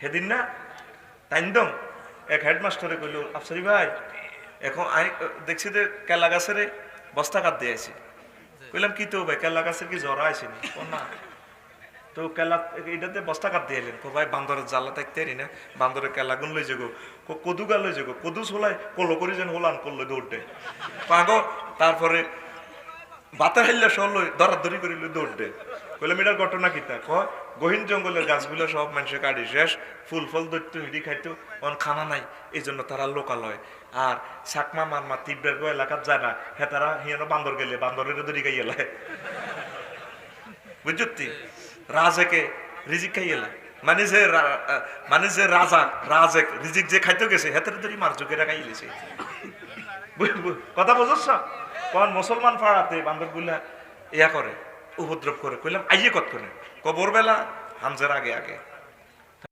সেদিন না তাইন্দম এক হেডমাস্টারে কইল, আফসারি ভাই এখন আমি দেখছি যে কেলা গাছের বস্তা কাট দিয়েছি। কইলাম কি তো ভাই, কেলা গাছের কি জ্বর আইসিনি? না তো কেলা এটাতে বস্তা কাট দিয়ে এলেন। ভাই বান্দরের জ্বালা থাকতে না, বান্দরের কেলাগুন লই যাগো, কদু গা লই যাগো, কদু ছোলাই কলো করে যেন হোলান করলো দৌড়ে পাগো। তারপরে বাতা হাইল্লা সহ লই দরাদরি করিল দৌড়ে। কইলাম এটার ঘটনা কি? তা কয় গহীন জঙ্গলের গাছগুলো সব মানুষের কাটি শেষ, ফুল ফল দৈত্য হিড়ি খাইতো, অন খানা নাই, এই জন্য তারা লোকালয়। আর চাকমা মারমা তীব্রের এলাকাত যায় না, হ্যাঁ তারা হিয়ানো বান্দর গেলে বান্দরের দড়ি খাইয়েলায়, বুঝছি রাজেকে রিজিক খাইয়েলায়। মানে যে রাজা রাজেক রিজিক যে খাইতে গেছে হেতের দড়ি মার চোখেরা খাইয়েছে। কথা বুঝছ? কোন মুসলমান পাড়াতে বান্দর গুলা ইয়া করে, উপদ্রব করে। কইলাম আইয়ে কত করে? কবর বেলা হামজার আগে আগে